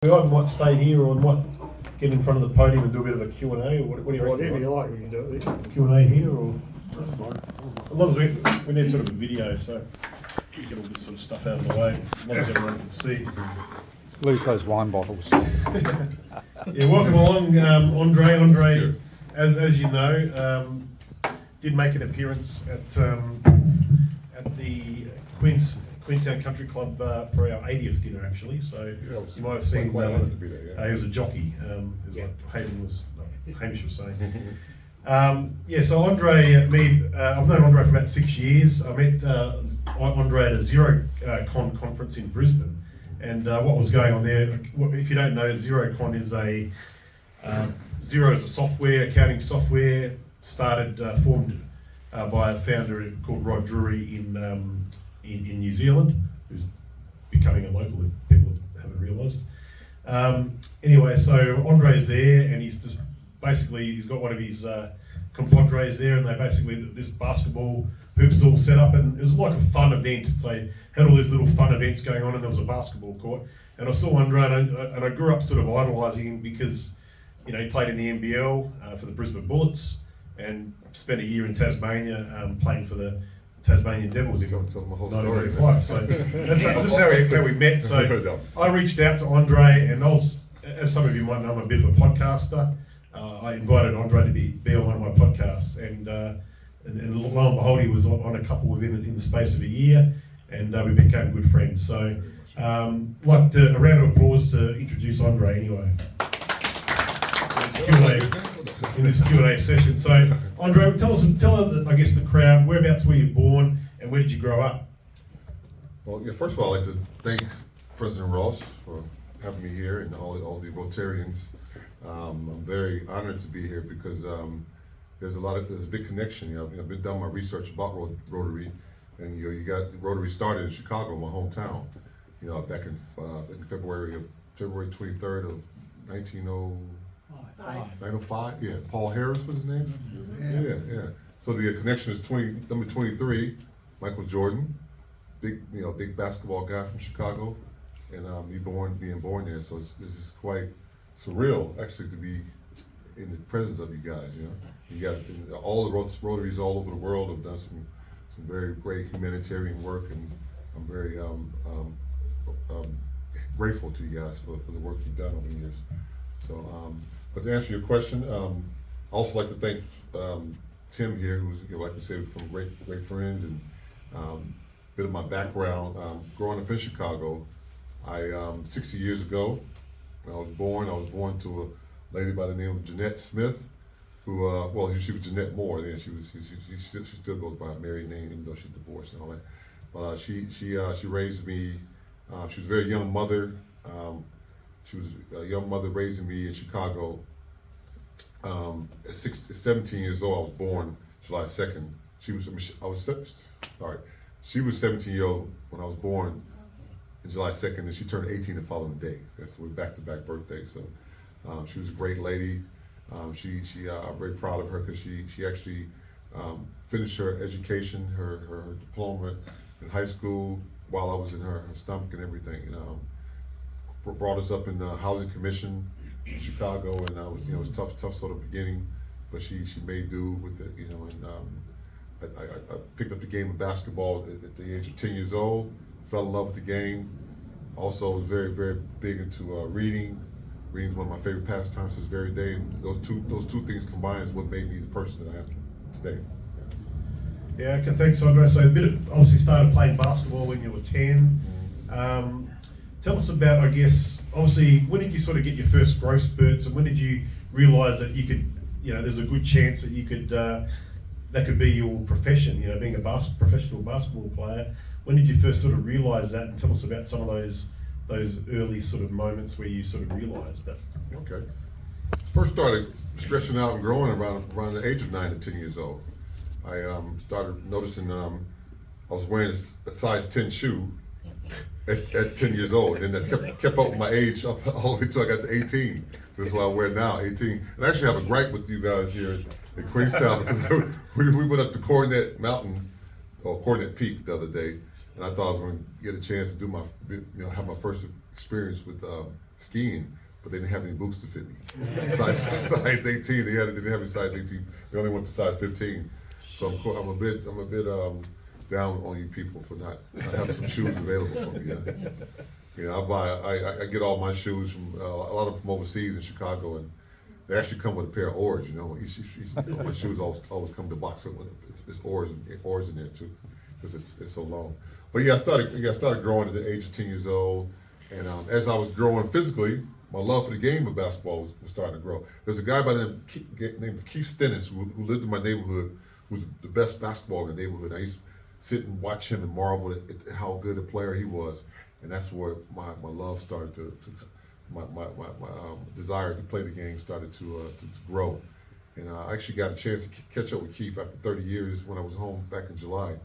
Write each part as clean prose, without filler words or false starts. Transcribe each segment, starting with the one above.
We either might stay here or might get in front of the podium and do a bit of a Q&A, or what do you reckon? Whatever you like, we can do it there. Q&A here, or as long as we need sort of a video, so we get all this sort of stuff out of the way, as long as everyone can see. Lose those wine bottles. Yeah, welcome along, Andre. Andre, as you know, did make an appearance at the Queenstown Country Club for our 80th dinner, actually. So you might have seen. Quite honored to be there. Yeah. He was a jockey, is what Hamish was saying. Yeah, so Andre, I've known Andre for about 6 years. I met Andre at a ZeroCon conference in Brisbane, and what was going on there, if you don't know, ZeroCon is Xero is a software, accounting software, formed by a founder called Rotary in New Zealand, who's becoming a local, if people haven't realised. Anyway, so Andre's there, and he's got one of his compadres there, and they this basketball hoops all set up, and it was like a fun event. So they had all these little fun events going on, and there was a basketball court. And I saw Andre, and I grew up sort of idolising him because, you know, he played in the NBL for the Brisbane Bullets, and spent a year in Tasmania playing for the Tasmanian Devils in 1995. So that's how we met. So I reached out to Andre, and as some of you might know, I'm a bit of a podcaster. I invited Andre to be on one of my podcasts, and lo and behold, he was on a couple within the space of a year, and we became good friends. So I'd like a round of applause to introduce Andre anyway. In this Q&A session. So, Andre, tell I guess the crowd, whereabouts were you born and where did you grow up? Well, yeah, first of all, I'd like to thank President Ross for having me here, and all the Rotarians. I'm very honored to be here because there's a big connection. You know, I've been done my research about Rotary, and you got Rotary started in Chicago, my hometown. You know, back in February 23rd of 1905, yeah. Paul Harris was his name. Yeah. So the connection is number 23, Michael Jordan, big basketball guy from Chicago, and being born there. So this is quite surreal, actually, to be in the presence of you guys. You know, you got all the Rotaries all over the world have done some very great humanitarian work, and I'm very grateful to you guys for the work you've done over the years. So. But to answer your question, I also like to thank Tim here, who's, like we said, from great friends, and a bit of my background. Growing up in Chicago, 60 years ago, when I was born to a lady by the name of Jeanette Smith, who, she was Jeanette Moore. Then she still goes by a married name, even though she's divorced and all that. But she raised me. She was a very young mother. She was a young mother raising me in Chicago. At 17 years old, I was born July 2nd. She was 17 years old when I was born in July 2nd, and she turned 18 the following day. So we're back-to-back birthdays. So she was a great lady. I'm very proud of her because she actually finished her education, her diploma in high school while I was in her stomach and everything. Brought us up in the Housing Commission in Chicago, and it was tough sort of beginning, but she made do with it, and I picked up the game of basketball at the age of 10 years old, fell in love with the game. Also was very, very big into reading. Reading is one of my favorite pastimes to this very day, and those two things combined is what made me the person that I am today. Yeah, okay, thanks, Andre. So obviously started playing basketball when you were 10. Tell us about, I guess, obviously, when did you sort of get your first growth spurts, and when did you realise that you could, there's a good chance that you could, that could be your profession, being a professional basketball player. When did you first sort of realise that, and tell us about some of those early sort of moments where you sort of realised that? Okay. First started stretching out and growing around the age of 9 to 10 years old. I started noticing I was wearing a size 10 shoe at 10 years old, and that kept up with my age all the way until I got to 18. This is what I wear now, 18. And I actually have a gripe with you guys here at Queenstown because we went up to Coronet Mountain, or Coronet Peak, the other day, and I thought I was going to get a chance to do have my first experience with skiing, but they didn't have any boots to fit me. Size 18, they didn't have any size 18. They only went to size 15. So I'm a bit down on you people for not having some shoes available for me. Yeah. You know, I get all my shoes from a lot of them from overseas in Chicago, and they actually come with a pair of oars. You know, my shoes always come to box up with it's oars in there too, because it's so long. But yeah, I started growing at the age of 10 years old, and as I was growing physically, my love for the game of basketball was starting to grow. There's a guy by the name of Keith Stennis who lived in my neighborhood, who was the best basketballer in the neighborhood. I used to sit and watch him and marvel at how good a player he was, and that's where my love started my desire to play the game started to grow. And I actually got a chance to catch up with Keith after 30 years when I was home back in July,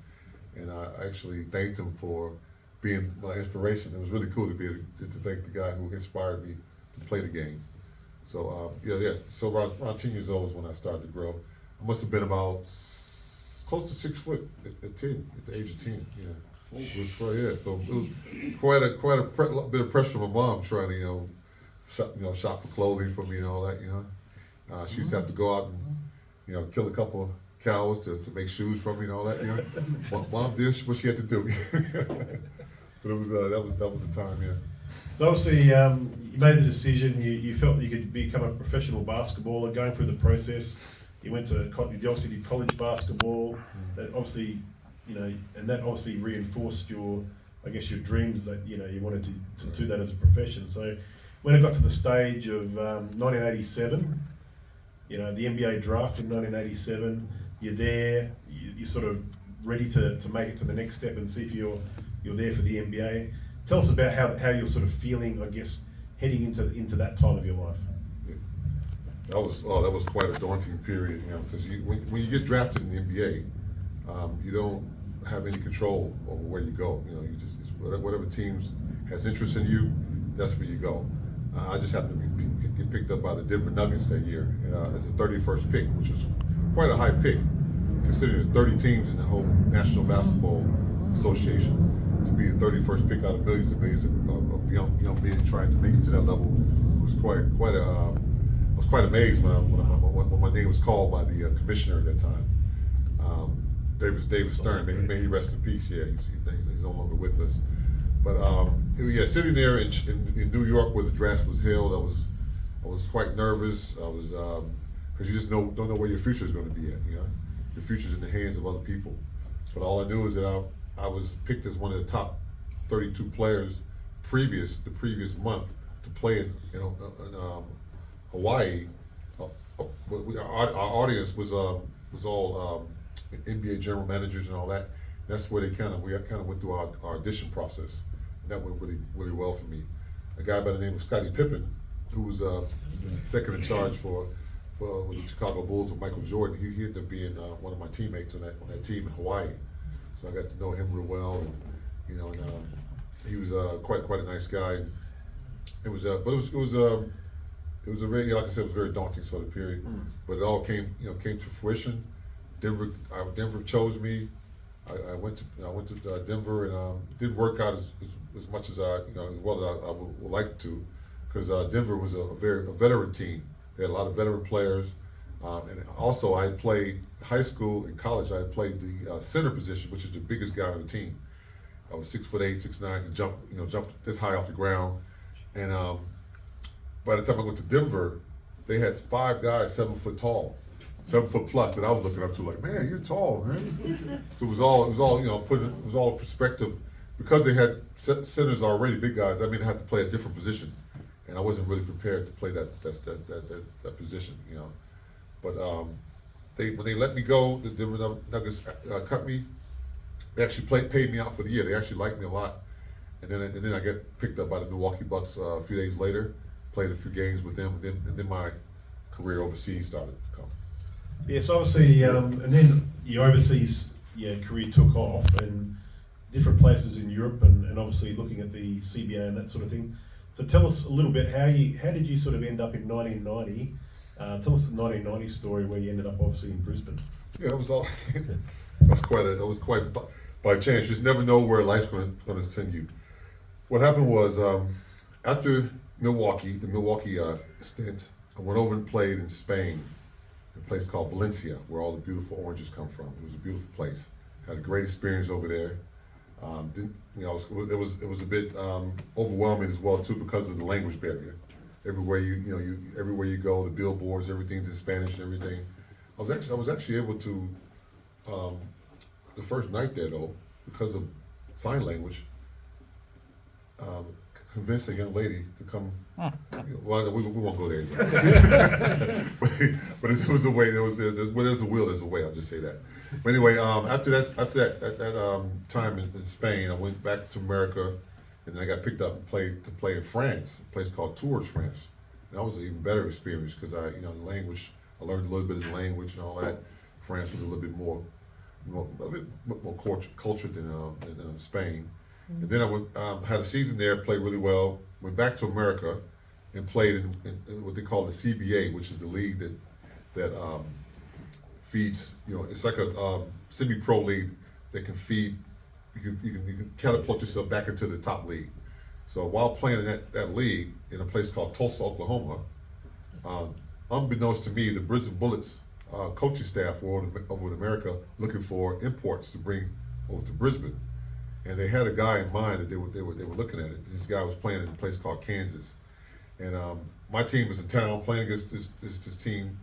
and I actually thanked him for being my inspiration. It was really cool to be able to thank the guy who inspired me to play the game. So yeah. So around 10 years old is when I started to grow. I must have been about close to 6 foot at the age of 10. Yeah, it was yeah. So it was quite a bit of pressure on my mom trying to shop for clothing for me and all that. She used to have to go out and kill a couple of cows to make shoes for me and all that. Mom did what she had to do. But it was that was the time. Yeah. So obviously, you made the decision. You felt you could become a professional basketballer. Going through the process, you went to you obviously did college basketball. That obviously, and that obviously reinforced your dreams that you wanted to do that as a profession. So when it got to the stage of 1987, the NBA draft in 1987, you're there. You're sort of ready to make it to the next step and see if you're there for the NBA. Tell us about how you're sort of feeling, heading into that time of your life. Yeah. That was quite a daunting period, because when you get drafted in the NBA, you don't have any control over where you go. You just whatever teams has interest in you, that's where you go. I just happened to get picked up by the Denver Nuggets that year as the 31st pick, which was quite a high pick, considering there's 30 teams in the whole National Basketball Association. To be the 31st pick out of millions and millions of young men trying to make it to that level, it was I was quite amazed when my name was called by the commissioner at that time, David Stern. May he rest in peace. Yeah, he's no longer with us. But sitting there in New York where the draft was held, I was quite nervous. I was because you just don't know where your future is going to be at. Your future's in the hands of other people. But all I knew is that I was picked as one of the top 32 players the previous month to play in Hawaii. Our audience was all NBA general managers and all that. That's where we kind of went through our audition process, and that went really really well for me. A guy by the name of Scottie Pippen, who was second in charge for with the Chicago Bulls with Michael Jordan. He ended up being one of my teammates on that team in Hawaii. So I got to know him real well, and he was quite a nice guy. It was a very, like I said, it was a very daunting sort of period, but it all came to fruition. Denver chose me. I went to Denver, and it didn't work out as much as as well as I would like to, because Denver was a veteran team. They had a lot of veteran players. And also, I had played high school and college. I had played the center position, which is the biggest guy on the team. I was 6'8", 6'9", and jump this high off the ground. And by the time I went to Denver, they had 5 guys 7 foot tall, 7 foot plus that I was looking up to, like, man, you're tall, man. So it was all perspective, because they had centers already, big guys. I mean, I had to play a different position, and I wasn't really prepared to play that position, But when they let me go, the Denver Nuggets cut me. They actually paid me out for the year. They actually liked me a lot, and then I get picked up by the Milwaukee Bucks a few days later. Played a few games with them, and then my career overseas started to come. Yes, obviously, and then your overseas career took off, and different places in Europe, and obviously looking at the CBA and that sort of thing. So tell us a little bit how did you sort of end up in 1990? Tell us the 1990 story where you ended up obviously in Brisbane. Yeah, it was all. That was quite by chance. You just never know where life's going to send you. What happened was after Milwaukee, the Milwaukee stint, I went over and played in Spain, a place called Valencia, where all the beautiful oranges come from. It was a beautiful place. Had a great experience over there. It was a bit overwhelming as well too because of the language barrier. Everywhere everywhere you go, the billboards, everything's in Spanish and everything. I was actually able to the first night there though, because of sign language, convince a young lady to come. Well, we won't go there anymore. but it was a way. Where there's a will, there's a way. I'll just say that. But anyway, after that time in Spain, I went back to America, and then I got picked up and play in France, a place called Tours, France. And that was an even better experience because the language. I learned a little bit of the language and all that. France was a little bit more cultured than Spain. And then I went, had a season there, played really well, went back to America and played in what they call the CBA, which is the league that feeds, it's like a semi-pro league that can feed, you can catapult yourself back into the top league. So while playing in that league in a place called Tulsa, Oklahoma, unbeknownst to me, the Brisbane Bullets coaching staff were over in America looking for imports to bring over to Brisbane. And they had a guy in mind that they were looking at it. This guy was playing in a place called Kansas, and my team was in town playing against this team.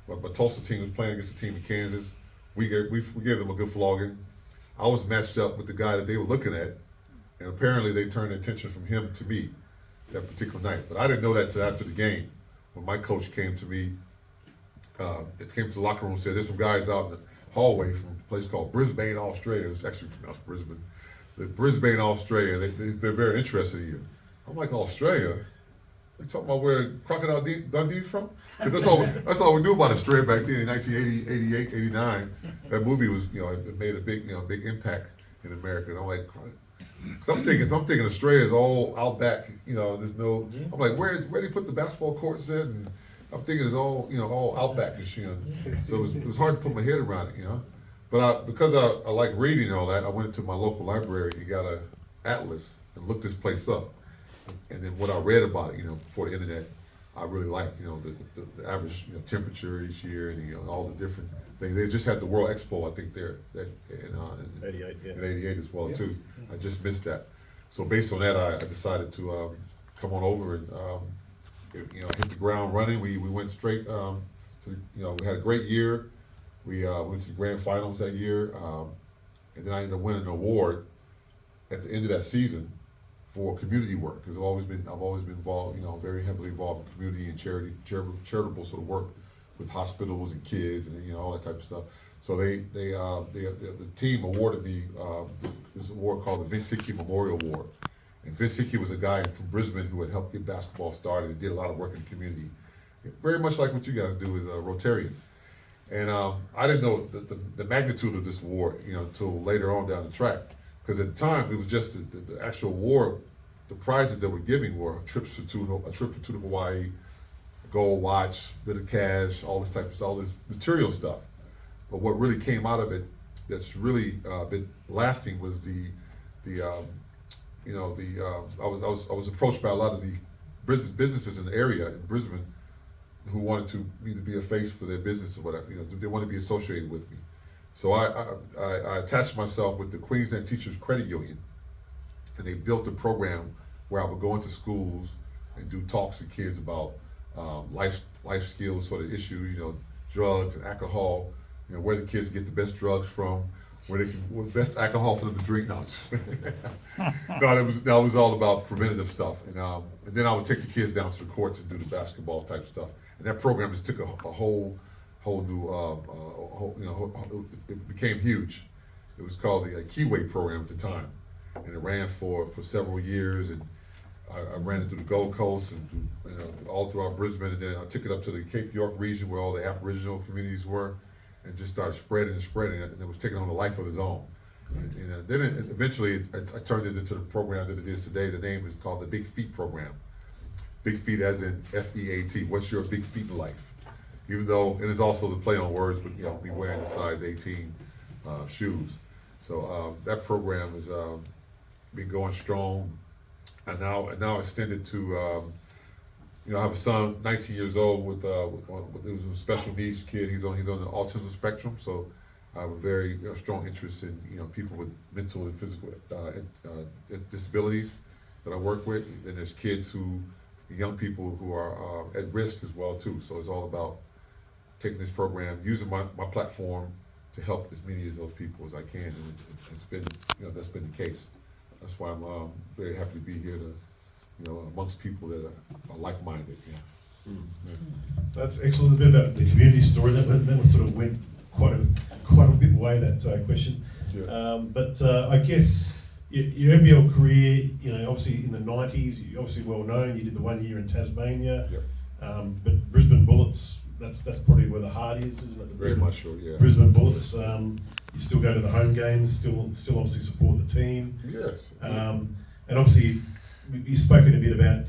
My Tulsa team was playing against a team in Kansas. We gave them a good flogging. I was matched up with the guy that they were looking at, and apparently they turned their attention from him to me that particular night. But I didn't know that till after the game, when my coach came to me. It came to the locker room and said, "There's some guys out in the hallway from a place called Brisbane, Australia." It's actually pronounced Brisbane. Brisbane, Australia, they're very interested in you. I'm like, Australia? You talking about where Crocodile Dundee's from? Because that's all we knew about Australia back then in 1980, 88, 89. That movie was, it made a big impact in America. And I'm like, cause I'm thinking Australia's all out back, there's no, I'm like, where they put the basketball courts in? And I'm thinking it's all out back and shit. So it was hard to put my head around it, But because I like reading and all that, I went to my local library and got a atlas and looked this place up. And then what I read about it, before the internet, I really liked, the average temperature each year and all the different things. They just had the World Expo, I think, there in 88, yeah. In 88 as well too. I just missed that. So based on that, I decided to come on over and hit the ground running. We went straight. We had a great year. We went to the grand finals that year, and then I ended up winning an award at the end of that season for community work because I've always been involved, very heavily involved in community and charitable sort of work with hospitals and kids and all that type of stuff. So the team awarded me this award called the Vince Hickey Memorial Award. And Vince Hickey was a guy from Brisbane who had helped get basketball started and did a lot of work in the community, very much like what you guys do as Rotarians. And I didn't know the magnitude of this award, until later on down the track. Because at the time, it was just the actual award, the prizes that we're giving were a trip for two to Hawaii, a gold watch, bit of cash, all this type of stuff, all this material stuff. But what really came out of it that's really been lasting was I was approached by a lot of the businesses in the area in Brisbane who wanted me to be a face for their business or whatever. They want to be associated with me. So I attached myself with the Queenstown Teachers Credit Union, and they built a program where I would go into schools and do talks to kids about life skills sort of issues, drugs and alcohol, where the kids get the best drugs from, where they can, what best alcohol for them to drink. No, that was all about preventative stuff. And then I would take the kids down to the courts and do the basketball type stuff. And that program just took a whole new, it became huge. It was called the Keyway program at the time. And it ran for several years. And I ran it through the Gold Coast and all throughout Brisbane. And then I took it up to the Cape York region where all the Aboriginal communities were, and just started spreading, and it was taking on a life of its own. And then eventually I turned it into the program that it is today. The name is called the Big Feet program. Big feet as in F-E-A-T. What's your big feet in life? Even though it is also the play on words, but me wearing the size 18 shoes. So that program has been going strong, and now extended to I have a son, 19 years old, with it was a special needs kid. He's on the autism spectrum, so I have a very strong interest in people with mental and physical disabilities that I work with. And there's young people who are at risk as well too. So it's all about taking this program, using my platform to help as many of those people as I can, and it's been that's been the case. That's why I'm very happy to be here amongst people that are like-minded. Yeah. That's excellent. A bit about the community story. That sort of went quite a bit away, that question. Yeah. But I guess your NBL career, obviously in the 90s, you're obviously well known. You did the 1 year in Tasmania. Yep. But Brisbane Bullets, that's probably where the heart is, isn't it? Very much so, yeah. Brisbane Bullets. You still go to the home games, still obviously support the team. Yes. And obviously, you've spoken a bit about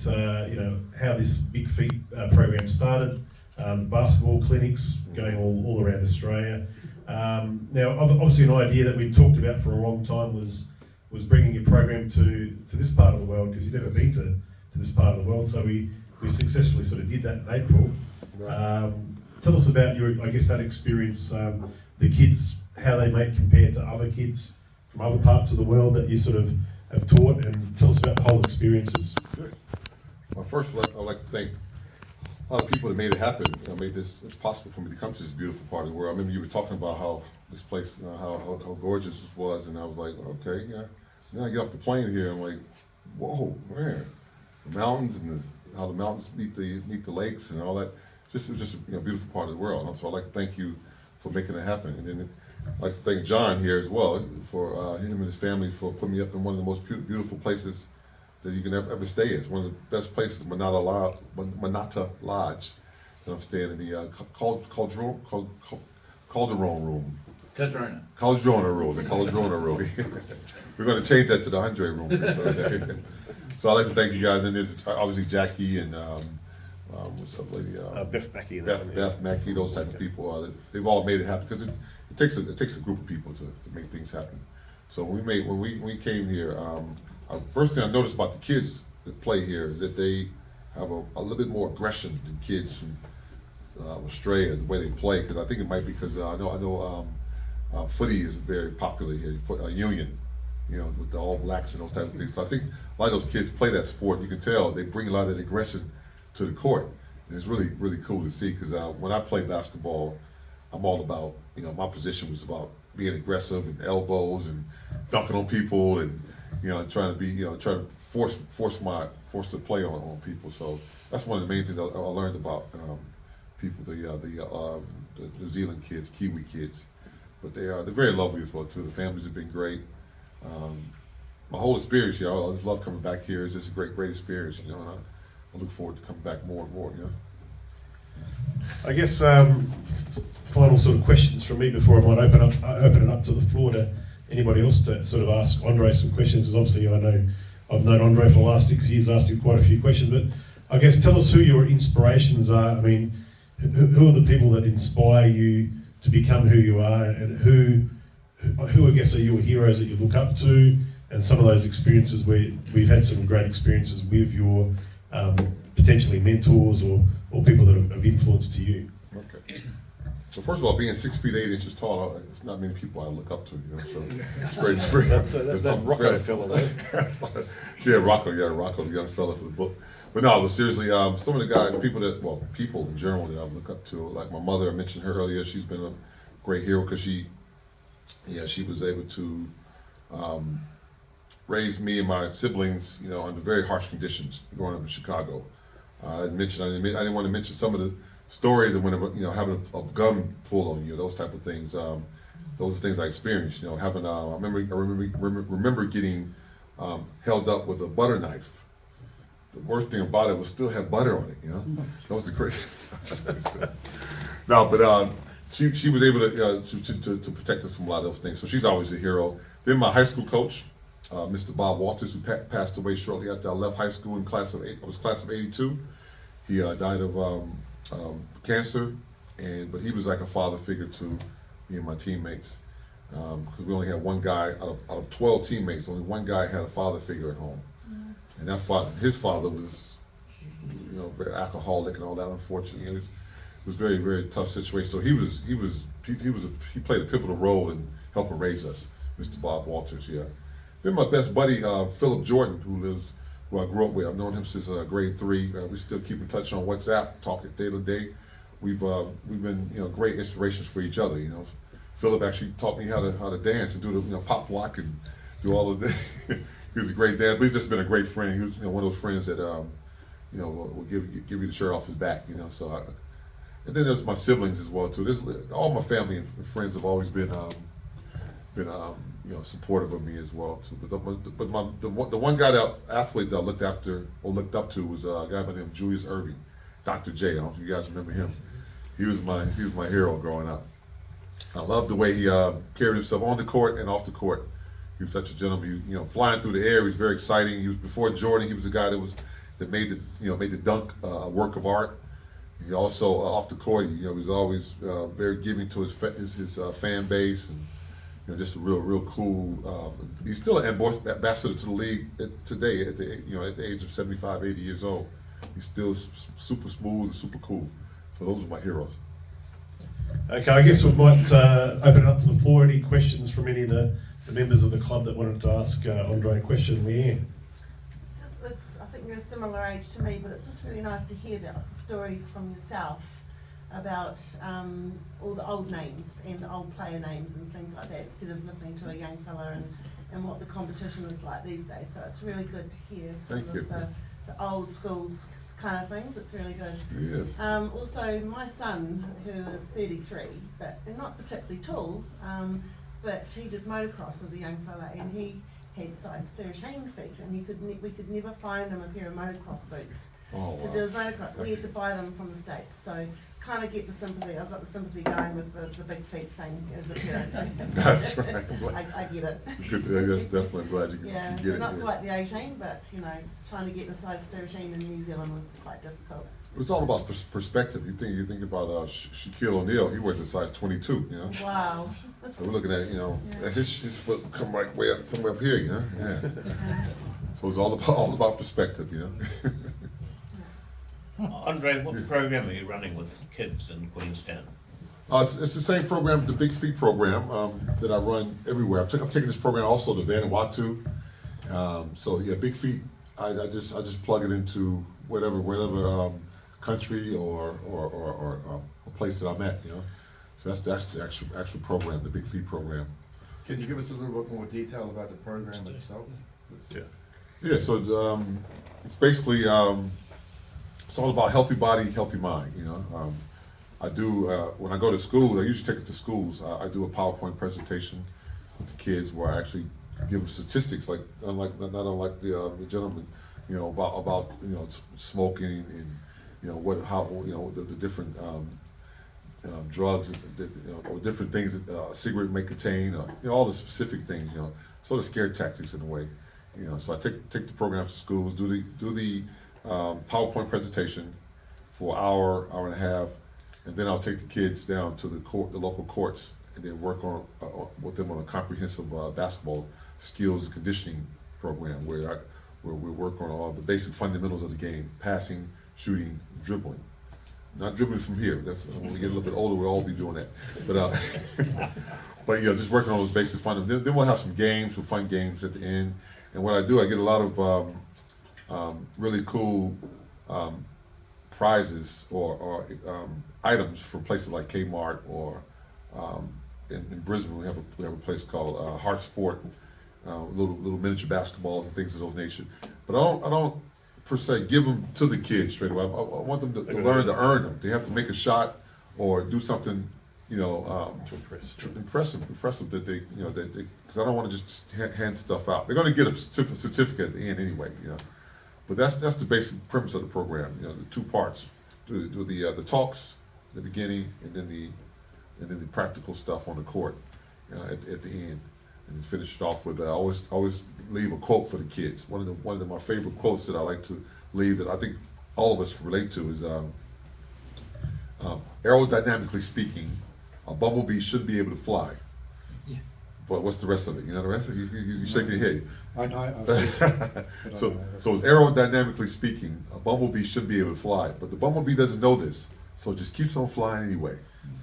how this Big Feet program started, basketball clinics going all around Australia. Now, obviously, an idea that we talked about for a long time was bringing your program to this part of the world, because you've never been to this part of the world. So we successfully sort of did that in April. Right. Tell us about that experience, the kids, how they may compare to other kids from other parts of the world that you sort of have taught, and tell us about the whole experiences. Good. Well, first, I'd like to thank a lot of people that made it happen. Made this possible for me to come to this beautiful part of the world. I remember you were talking about how this place, how gorgeous it was, and I was like, okay, yeah. Then I get off the plane here, I'm like, whoa, man, the mountains and how the mountains meet the lakes and all that. It was just a beautiful part of the world. So I'd like to thank you for making it happen, and then I'd like to thank John here as well for him and his family for putting me up in one of the most beautiful places that you can ever stay. It's one of the best places, Manata Lodge. And I'm staying in the Calderon room. Caldrona room, the Caldrona room. We're going to change that to the Andre room. So I'd like to thank you guys, and there's obviously Jackie and what's up, lady? Beth Mackey. Beth Mackey, those type of people. They've all made it happen, because it takes a group of people to make things happen. So when we came here, first thing I noticed about the kids that play here is that they have a little bit more aggression than kids from Australia, the way they play. Because I think it might be because I know footy is very popular here, Union, with the All Blacks and those type of things. So I think a lot of those kids play that sport. You can tell they bring a lot of that aggression to the court, and it's really, really cool to see. Because when I play basketball, I'm all about, my position was about being aggressive and elbows and dunking on people and trying to force the play on people. So that's one of the main things I learned about people, the New Zealand kids, Kiwi kids. But they're very lovely as well too. The families have been great. My whole experience here, I just love coming back here. It's just a great experience, and I look forward to coming back more and more. I guess final sort of questions from me before I might open it up to the floor to anybody else to sort of ask Andre some questions. Because obviously I've known Andre for the last 6 years, asked him quite a few questions. But I guess tell us who your inspirations are. I mean, who are the people that inspire you to become who you are, and who I guess are your heroes that you look up to, and some of those experiences where we've had some great experiences with your potentially mentors or people that have influenced to you. Okay. So first of all, being 6 feet 8 inches tall, it's not many people I look up to. So it's great. That's Rocco fella there. Yeah, Rocco, the young fella for the book. But no, but seriously, some of the guys, people in general that I look up to, like my mother, I mentioned her earlier. She's been a great hero because she was able to raise me and my siblings, under very harsh conditions growing up in Chicago. I didn't want to mention some of the stories of when having a gun pulled on you, those type of things. Those are things I experienced. I remember getting held up with a butter knife. The worst thing about it was still had butter on it. That was the crazy. No, but she was able to protect us from a lot of those things. So she's always a hero. Then my high school coach, Mr. Bob Walters, who passed away shortly after I left high school in class of '82. He died of cancer, but he was like a father figure to me and my teammates. Because we only had one guy out of 12 teammates, only one guy had a father figure at home. And his father was very alcoholic and all that. Unfortunately, it was very, very tough situation. So he played a pivotal role in helping raise us, Mr. Bob Walters. Yeah. Then my best buddy, Philip Jordan, who I grew up with. I've known him since grade 3. We still keep in touch on WhatsApp, talking day to day. We've been great inspirations for each other. Philip actually taught me how to dance and do the pop lock and do all of that. He was a great dancer, but he's just been a great friend. He was one of those friends that will give you the shirt off his back. So and then there's my siblings as well too. All my family and friends have always been supportive of me as well too. But the one guy athlete that I looked up to was a guy by the name of Julius Irving, Dr. J. I don't know if you guys remember him. He was my hero growing up. I loved the way he carried himself on the court and off the court. He was such a gentleman. He, flying through the air, he was very exciting. He was before Jordan. He was the guy that made the dunk a work of art. He also off the court, he was always very giving to his fan base, and just a real cool. He's still an ambassador to the league today at the age of 75, 80 years old. He's still super smooth and super cool. So those are my heroes. Okay, I guess we might open it up to the floor. Any questions from any of the members of the club that wanted to ask Andre a question? Leanne? I think you're a similar age to me, but it's just really nice to hear the stories from yourself about all the old names and old player names and things like that, instead of listening to a young fella and what the competition is like these days. So it's really good to hear some of the old school kind of things. It's really good. Yes. Also, my son, who is 33, but not particularly tall, but he did motocross as a young fella, and he had size 13 feet, and we could never find him a pair of motocross boots to do his motocross. We had to buy them from the States. So kind of get the sympathy. I've got the sympathy going with the big feet thing as a parent. That's right. I get it. Good. That's definitely glad you Yeah, get so it. not quite the 18, but trying to get the size 13 in New Zealand was quite difficult. It's all about perspective. You think about Shaquille O'Neal. He wears a size 22. Wow. So we're looking at his foot come right way up somewhere up here. Yeah. So it's all about perspective. Andre, what program are you running with kids in Queenstown? It's the same program, the Big Feet program that I run everywhere. I've taken this program also to Vanuatu. So yeah, Big Feet. I just plug it into whatever country or a place that I'm at. So that's the actual program, the Big Feet program. Can you give us a little bit more detail about the program itself? Yeah. So it's basically it's all about healthy body, healthy mind. I do when I go to schools. I usually take it to schools. I do a PowerPoint presentation with the kids where I actually give them statistics, not unlike the gentleman, about smoking and the different drugs or different things that a cigarette may contain, all the specific things, sort of scare tactics in a way. So I take the program to schools, do the PowerPoint presentation for an hour and a half, and then I'll take the kids down to the local courts, and then work with them on a comprehensive basketball skills and conditioning program where we work on all the basic fundamentals of the game: passing, shooting, dribbling. Not dribbling from here. That's when we get a little bit older, we'll all be doing that. But just working on those basic fundamentals. Then we'll have some games, some fun games at the end. And what I do, I get a lot of really cool prizes or items from places like Kmart or in Brisbane we have a place called Heart Sport, little miniature basketballs and things of those nature. But I don't per se give them to the kids straight away. I want them to learn to earn them. They have to make a shot or do something, to impressive that they, because I don't want to just hand stuff out. They're going to get a certificate at the end anyway, But that's the basic premise of the program. The two parts: do the talks at the beginning, and then the practical stuff on the court at the end, and finish it off with always leave a quote for the kids. One of my favorite quotes that I like to leave that I think all of us can relate to is aerodynamically speaking, a bumblebee should be able to fly. Yeah. But what's the rest of it? The rest of it, you shake your head. I know. But So, I know. so it's aerodynamically speaking, a bumblebee should be able to fly, but the bumblebee doesn't know this, so it just keeps on flying anyway.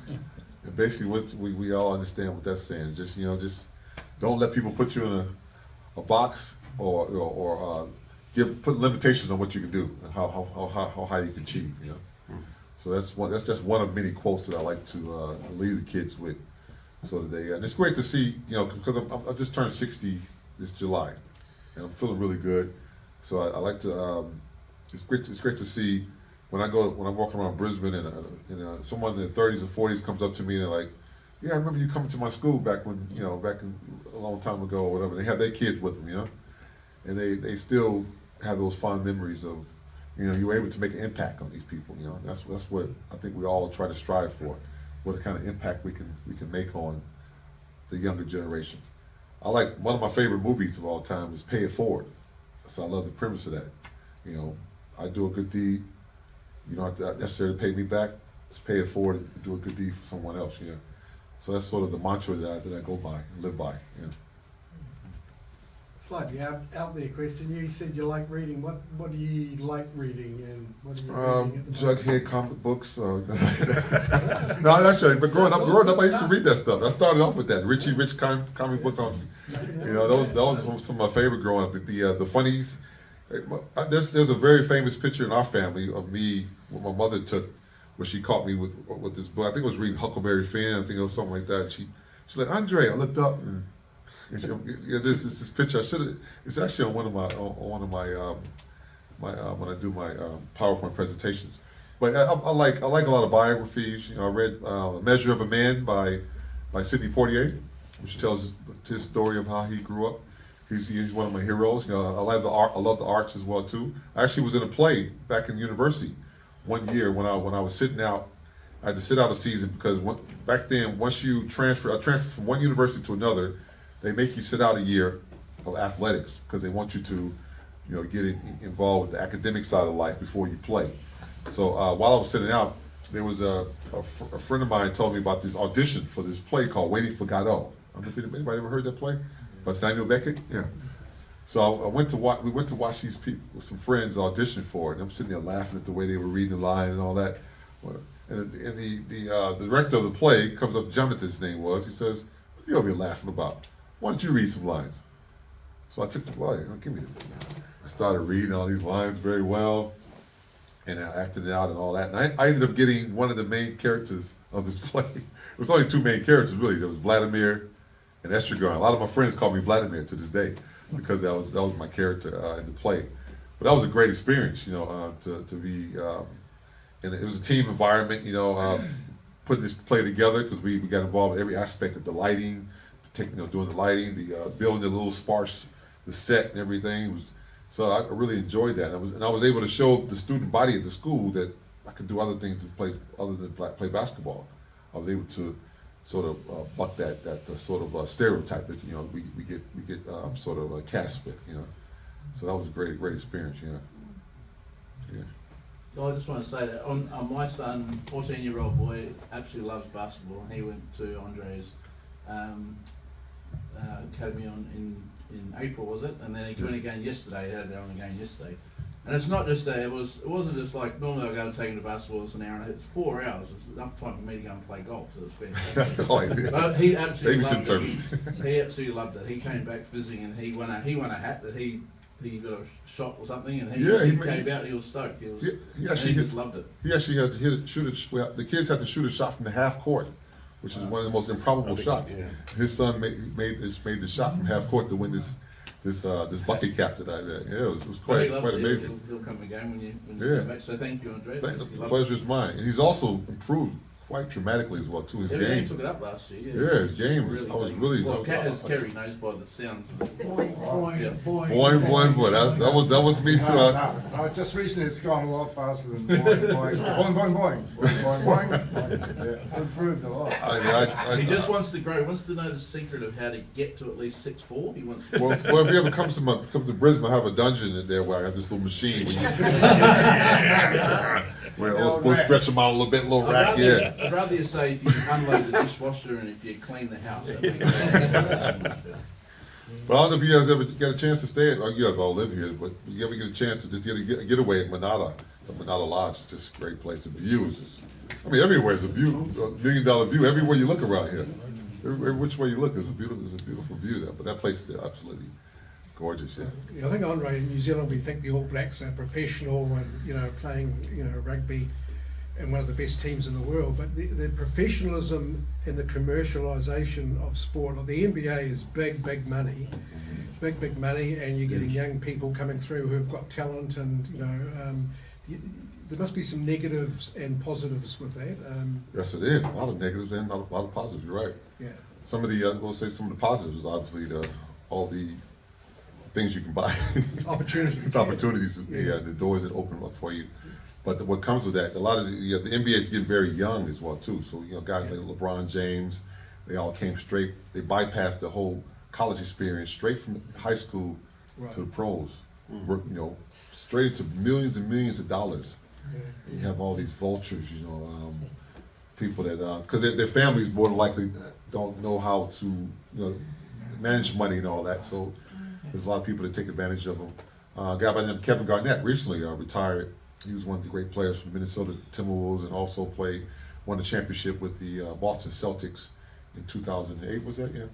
And basically, what we all understand what that's saying. Just just don't let people put you in a box or put limitations on what you can do and how high you can achieve. So that's just one of many quotes that I like to leave the kids with, so that they and it's great to see because I just turned 60 this July, and I'm feeling really good. So I like to it's great to see when I'm walking around Brisbane and someone in their 30s or 40s comes up to me and they're like, yeah, I remember you coming to my school back when back in, a long time ago or whatever. They have their kids with them, and they still have those fond memories of you were able to make an impact on these people. That's what I think we all try to strive for. What kind of impact we can make on the younger generation. I like one of my favorite movies of all time is Pay It Forward. So I love the premise of that. I do a good deed. You don't have to necessarily pay me back. Just pay it forward and do a good deed for someone else. So that's sort of the mantra that I go by and live by. Slightly out there question. You said you like reading. What do you like reading, and what are you reading? At the moment? Jughead comic books. No, actually, but growing up, I used to read that stuff. I started off with that Richie Rich comic books on. Those were some of my favorite growing up. The funnies. There's a very famous picture in our family of me, what my mother took, where she caught me with this book. I think it was reading Huckleberry Finn. I think it was something like that. She's like, Andre. I looked up and there's this picture. It's actually on one of my when I do my PowerPoint presentations. But I like a lot of biographies. I read A Measure of a Man by Sidney Poitier, which tells his story of how he grew up. He's one of my heroes. I love the art. I love the arts as well too. I actually was in a play back in university one year when I was sitting out. I had to sit out a season because back then, once I transferred from one university to another, they make you sit out a year of athletics because they want you to, get involved with the academic side of life before you play. So while I was sitting out, there was a friend of mine told me about this audition for this play called Waiting for Godot. I don't know if anybody ever heard that play by Samuel Beckett. Yeah. So we went to watch these people with some friends audition for it, and I'm sitting there laughing at the way they were reading the lines and all that. And the director of the play comes up, Jonathan's name was. He says, "What are you over here laughing about? Why don't you read some lines?" So I took the play. Give me it. I started reading all these lines very well, and I acted it out and all that. And I ended up getting one of the main characters of this play. It was only two main characters really. There was Vladimir and Estragon. A lot of my friends call me Vladimir to this day because that was my character in the play. But that was a great experience, to be. And it was a team environment, putting this play together because we got involved in every aspect of the lighting, doing the lighting, the building the little the set and everything. So I really enjoyed that. And I was able to show the student body at the school that I could do other things other than play basketball. I was able to sort of buck that sort of stereotype that we get sort of cast with. So that was a great experience. Yeah. So I just want to say that on my son, 14-year-old boy, absolutely loves basketball, and he went to Andre's academy in April, was it? And then he went again yesterday. He had it on again yesterday. And it's not just that. It wasn't just like normally I go and take him to basketball. It's an hour and a half. It's 4 hours. It's enough time for me to go and play golf. So it was fantastic. That's the whole idea. But he absolutely loved it. Terms. He absolutely loved it. He came back visiting, and he won a hat that he got a shot or something, and he came out. He was stoked. He just loved it. He actually had to shoot it. The kids had to shoot a shot from the half court, which is one of the most improbable shots. Yeah. His son made the shot from half court to win this bucket cap that I did. Yeah, it was quite amazing. He'll come again when you Yeah. come back. So thank you, Andre. The pleasure is mine. And he's also improved quite dramatically as well too. His Everything game. took it up last year. Yeah, his game was. I was really. Well, as Kerry knows by the sounds. Yeah. Boing. That was me too. No, just recently it's gone a lot faster than boing, boing, boing, boing, boing, boing, boing, boing. Yeah, it's improved a lot. He just wants to grow. He wants to know the secret of how to get to at least 6'4". He wants. Well, if he ever comes to Brisbane, I have a dungeon in there where I have this little machine where we'll stretch them out a little bit, a little rack. Yeah. I'd rather you say if you unload the dishwasher and if you clean the house. That makes sense. But I don't know if you guys ever get a chance to stay at, well, you guys all live here, but you ever get a chance to just get a getaway at Monada. The Monada Lodge is just a great place. The view is just, I mean, everywhere is a view, $1 million view. Everywhere you look around here, every which way you look, there's a beautiful view there. But that place is absolutely gorgeous. Yeah. I think, Andre, in New Zealand we think the All Blacks are professional and playing rugby and one of the best teams in the world, but the professionalism and the commercialisation of sport, like the NBA is big money, big money, and you're getting young people coming through who have got talent, and there must be some negatives and positives with that. Yes, it is. A lot of negatives and a lot of positives. You're right. Yeah. Some of the, we'll say some of the positives is obviously all the things you can buy. Opportunities. Opportunities, Yeah. the doors that open up for you. But what comes with that, a lot of the NBA is getting very young as well too. So guys like LeBron James, they all came straight. They bypassed the whole college experience straight from high school to the pros. Work, straight into millions and millions of dollars. Yeah. You have all these vultures, people that because their families more than likely don't know how to manage money and all that. So there's a lot of people that take advantage of them. A guy by the name of Kevin Garnett recently retired. He was one of the great players from Minnesota Timberwolves and also won the championship with the Boston Celtics in 2008. Was that? Yeah.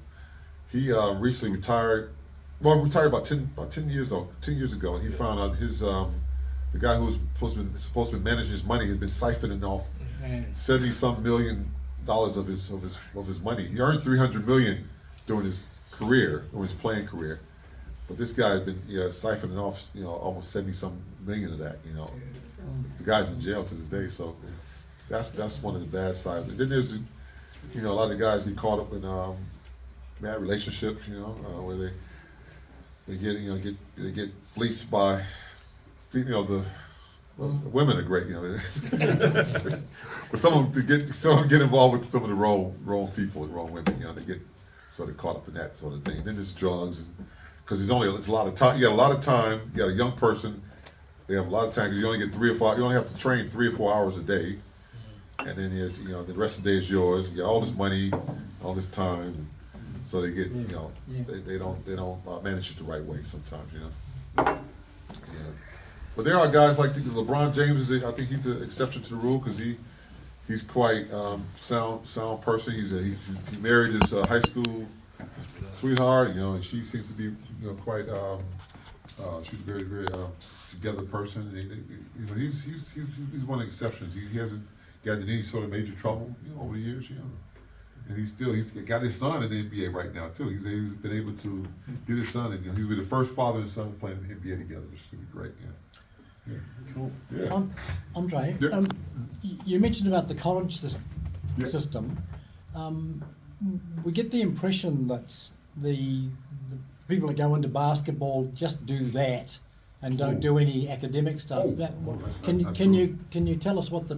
He recently retired. Well, retired about 10 years ago, and he found out his the guy who was supposed to be managing his money has been siphoning off $70-some million of his money. He earned $300 million during his playing career. But this guy has been siphoning off almost $70-some million of that. The guy's in jail to this day. So that's one of the bad sides. And then there's a lot of guys get caught up in bad relationships. Where they get fleeced by the women are great. But some of them get involved with some of the wrong people and wrong women. They get sort of caught up in that sort of thing. And then there's drugs because it's a lot of time. You got a lot of time. You got a young person. They have a lot of time because you only get 3 or 4. You only have to train 3 or 4 hours a day, and then there's the rest of the day is yours. You got all this money, all this time, so they get they don't manage it the right way sometimes. Yeah. But there are guys like LeBron James. I think he's an exception to the rule because he's quite sound person. He married his high school sweetheart, and she seems to be quite she's a very together person. He's one of the exceptions. He hasn't gotten in any sort of major trouble over the years, and he's got his son in the NBA right now too. He's been able to get his son, and he's been the first father and son playing in the NBA together, which is gonna be great. Yeah. Cool. Yeah. Andre, Yeah. you mentioned about the college Yeah. system. We get the impression that the people that go into basketball just do that and don't do any academic stuff. That's Can not you tell us what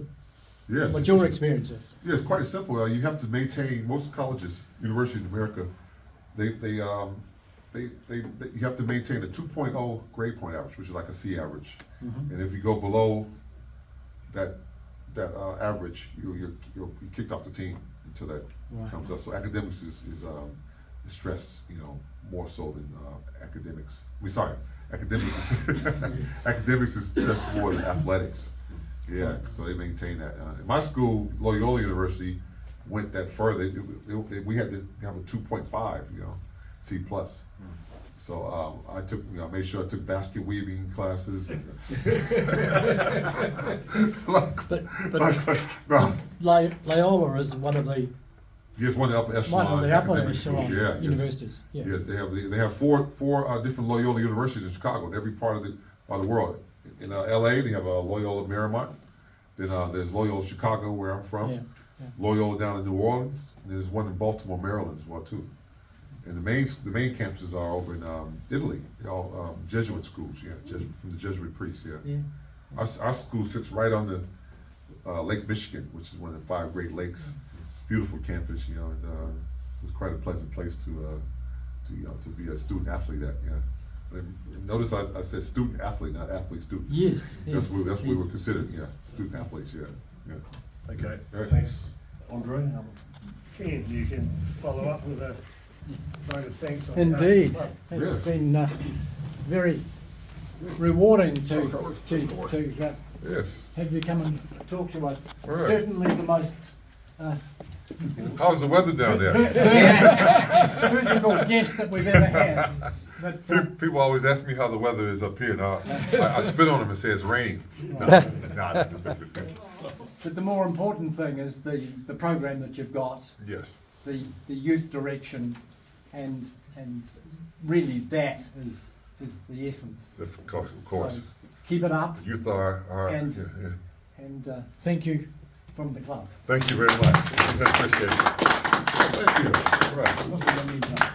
Yes. your experience is? Yeah, it's quite simple. You have to maintain most colleges, universities in America. You have to maintain a 2.0 grade point average, which is like a C average. Mm-hmm. And if you go below that average, you're kicked off the team until that comes up. So academics is stressed, more so than academics. Academics is stressed more than athletics. Yeah, so they maintain that. My school, Loyola University, went that further. We had to have a 2.5, C plus. So I took, made sure I took basket weaving classes. Loyola is one of the Yes, one of the upper echelon. One of the upper academic schools. echelon Yeah, yes. universities. Yeah. Yeah, they have four different Loyola universities in Chicago, in every part of the world. In LA, they have Loyola Marymount. Then there's Loyola Chicago, where I'm from. Yeah, yeah. Loyola down in New Orleans. And there's one in Baltimore, Maryland as well too. And the main campuses are over in Italy. They're all Jesuit schools, from the Jesuit priests. Yeah. Our school sits right on the Lake Michigan, which is one of the 5 Great Lakes. Beautiful campus, and it was quite a pleasant place to be a student athlete at. Yeah. And notice I said student athlete, not athlete student. Yes. That's what we were considered. Yeah, student athletes. Yeah. Okay. Right. Thanks, Andre. Ken, you can follow up with a vote of thanks. on Indeed, behalf of the club. it's been very rewarding to Yes. have you come and talk to us. All right. Certainly the most How's the weather down there? beautiful guest that we've ever had. But People always ask me how the weather is up here. Now, I spit on them and say it's raining. Nah, but the more important thing is the program that you've got, yes. the youth direction, and really that is the essence. Of course. So keep it up, Youth are And- yeah, yeah. and thank you from the club. Thank you very much. I appreciate it. Thank you. All right. Lovely to meet you.